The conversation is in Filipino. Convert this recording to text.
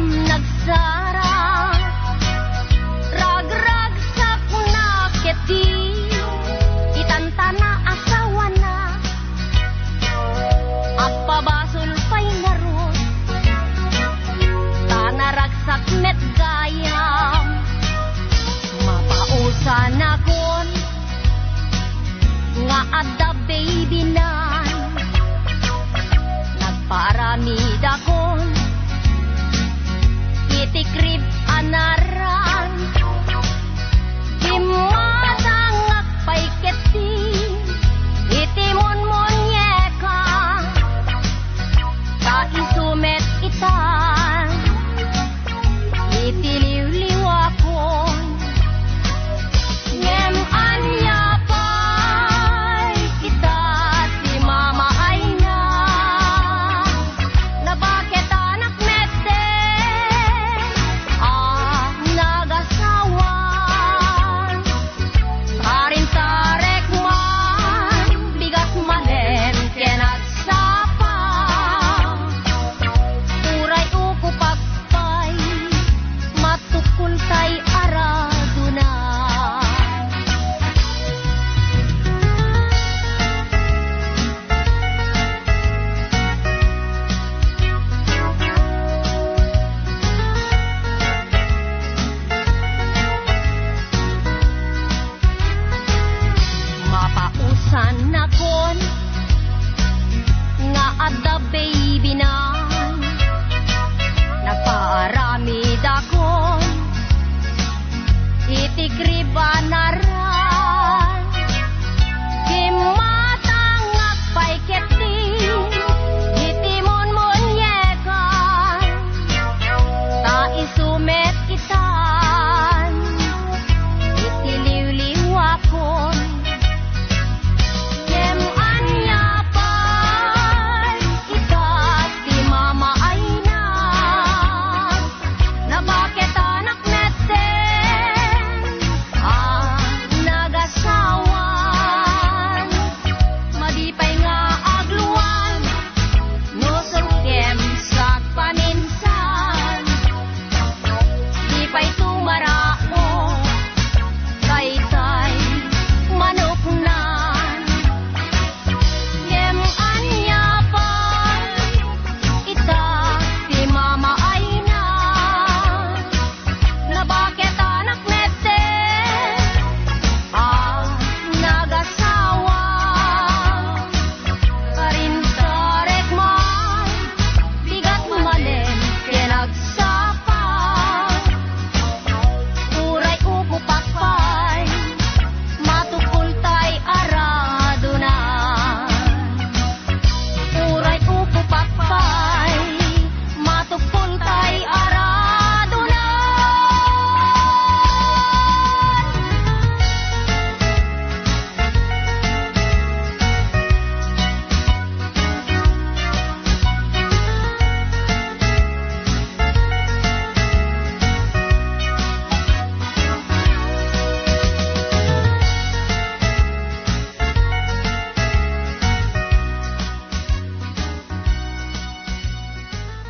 gayam nagsara, ragragsak na keti, itantana asawa na, agpabasol pa'y narot, tanaragsak met gayam, mapausan akon, nga adda baby nan, nagparamid akon, itikrib anaran, himatang akpay keti, itimon monyeka, kaisumet itan, itiliw-liw akon, ngem anya pa'y kita si mama ay na, na bakit anak mete, nagasawan, karin tarek man, bigas malen, kenat sapa, uray uko pagpay, matukul tay araduna. Mapausan akon, nga adda baby nan, nagpaaramid akon, itikrib